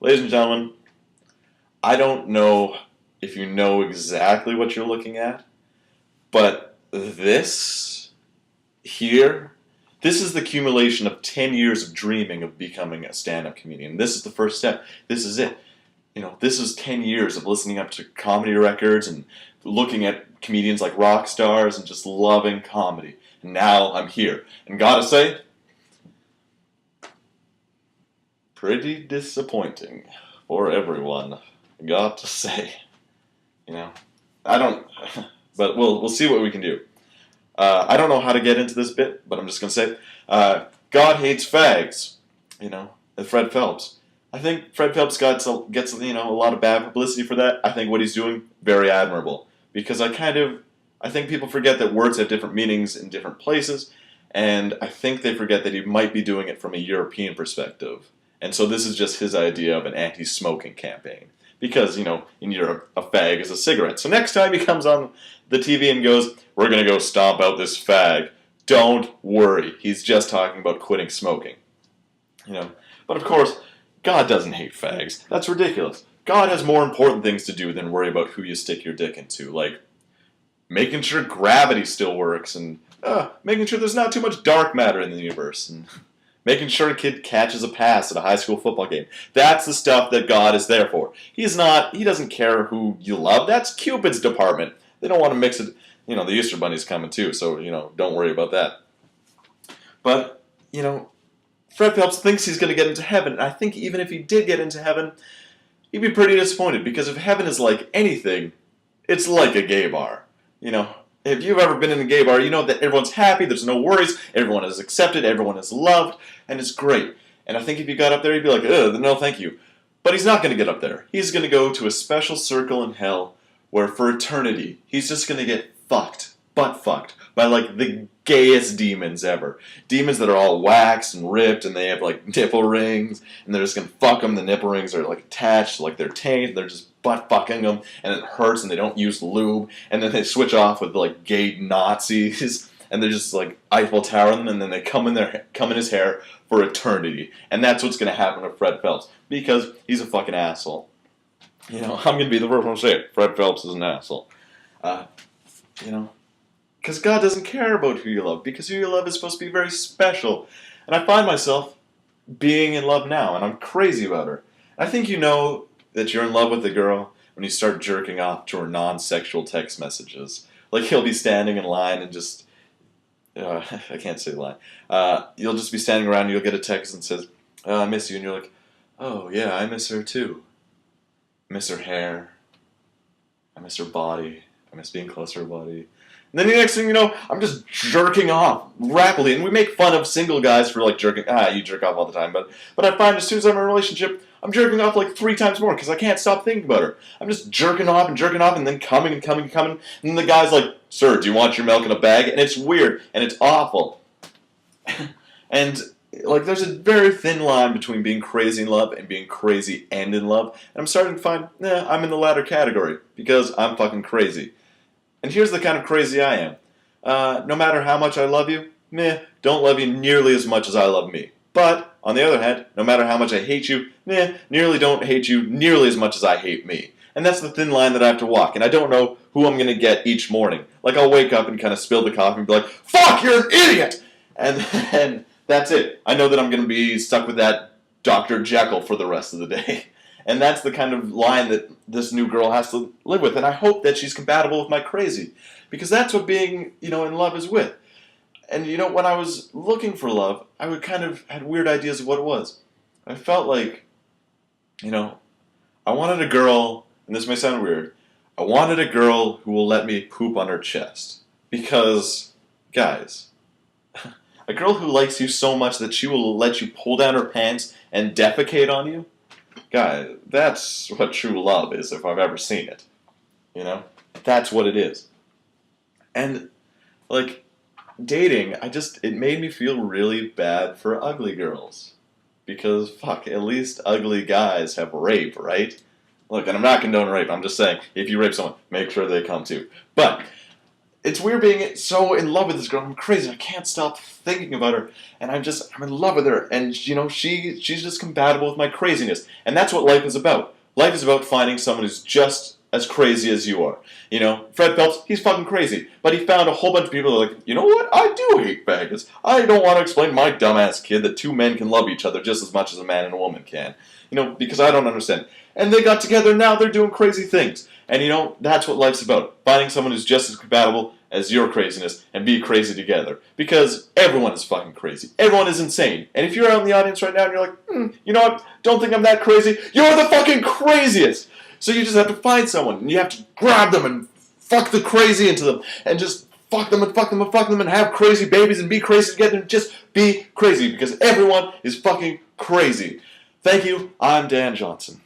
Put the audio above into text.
Ladies and gentlemen, I don't know if you know exactly what you're looking at, but this here, this is the accumulation of 10 years of dreaming of becoming a stand-up comedian. This is the first step. This is it. This is 10 years of listening up to comedy records and looking at comedians like rock stars and just loving comedy. And now I'm here. And gotta say, pretty disappointing for everyone. Got to say, you know, I don't, but we'll see what we can do. I don't know how to get into this bit, but I'm just gonna say, God hates fags. Fred Phelps. I think Fred Phelps gets a lot of bad publicity for that. I think what he's doing very admirable because I think people forget that words have different meanings in different places, and I think they forget that he might be doing it from a European perspective. And so this is just his idea of an anti-smoking campaign. Because, in Europe, a fag is a cigarette. So next time he comes on the TV and goes, we're going to go stomp out this fag, don't worry. He's just talking about quitting smoking. But of course, God doesn't hate fags. That's ridiculous. God has more important things to do than worry about who you stick your dick into. Like, making sure gravity still works and making sure there's not too much dark matter in the universe. And making sure a kid catches a pass at a high school football game. That's the stuff that God is there for. He doesn't care who you love. That's Cupid's department. They don't want to mix it. The Easter Bunny's coming too, so, don't worry about that. But, Fred Phelps thinks he's going to get into heaven, and I think even if he did get into heaven, he'd be pretty disappointed, because if heaven is like anything, it's like a gay bar. If you've ever been in a gay bar, you know that everyone's happy, there's no worries, everyone is accepted, everyone is loved, and it's great. And I think if you got up there, you'd be like, ugh, no thank you. But he's not going to get up there. He's going to go to a special circle in hell where for eternity, he's just going to get butt fucked, by like the gayest demons ever. Demons that are all waxed and ripped, and they have like nipple rings, and they're just going to fuck them. The nipple rings are like attached to like their taint, they're just butt fucking them, and it hurts, and they don't use lube, and then they switch off with like gay Nazis, and they're just like Eiffel Tower them, and then they come in his hair for eternity. And that's what's going to happen to Fred Phelps, because he's a fucking asshole. I'm going to be the first one to say it. Fred Phelps is an asshole. Because God doesn't care about who you love, because who you love is supposed to be very special. And I find myself being in love now, and I'm crazy about her. I think you know that you're in love with a girl when you start jerking off to her non-sexual text messages. Like, he'll be standing in line and just... I can't say the line. You'll just be standing around and you'll get a text and says, I miss you. And you're like, oh, yeah, I miss her too. I miss her hair. I miss her body. I miss being close to her body. And then the next thing you know, I'm just jerking off rapidly. And we make fun of single guys for like jerking. You jerk off all the time. But I find as soon as I'm in a relationship, I'm jerking off like 3 times more because I can't stop thinking about her. I'm just jerking off and then coming. And then the guy's like, sir, do you want your milk in a bag? And it's weird and it's awful. And like there's a very thin line between being crazy in love and being crazy and in love. And I'm starting to find, I'm in the latter category because I'm fucking crazy. And here's the kind of crazy I am. No matter how much I love you, don't love you nearly as much as I love me. But, on the other hand, no matter how much I hate you, nearly don't hate you nearly as much as I hate me. And that's the thin line that I have to walk. And I don't know who I'm going to get each morning. Like, I'll wake up and kind of spill the coffee and be like, fuck, you're an idiot! And then that's it. I know that I'm going to be stuck with that Dr. Jekyll for the rest of the day. And that's the kind of line that this new girl has to live with. And I hope that she's compatible with my crazy. Because that's what being, in love is with. And, when I was looking for love, I would kind of had weird ideas of what it was. I felt like, I wanted a girl, and this may sound weird, I wanted a girl who will let me poop on her chest. Because, guys, a girl who likes you so much that she will let you pull down her pants and defecate on you, guys, that's what true love is if I've ever seen it. That's what it is. And, like, dating, it made me feel really bad for ugly girls. Because, fuck, at least ugly guys have rape, right? Look, and I'm not condoning rape, I'm just saying, if you rape someone, make sure they come too. But, it's weird being so in love with this girl. I'm crazy. I can't stop thinking about her, and I'm in love with her. And she's just compatible with my craziness, and that's what life is about. Life is about finding someone who's just as crazy as you are. Fred Phelps, he's fucking crazy, but he found a whole bunch of people that are like, you know what? I do hate faggots. I don't want to explain to my dumbass kid that two men can love each other just as much as a man and a woman can. Because I don't understand. And they got together, now they're doing crazy things. And that's what life's about. Finding someone who's just as compatible as your craziness and be crazy together. Because everyone is fucking crazy. Everyone is insane. And if you're out in the audience right now and you're like, you know what, don't think I'm that crazy, you're the fucking craziest! So you just have to find someone, and you have to grab them and fuck the crazy into them, and just fuck them and fuck them and fuck them and have crazy babies and be crazy together and just be crazy. Because everyone is fucking crazy. Thank you, I'm Dan Johnson.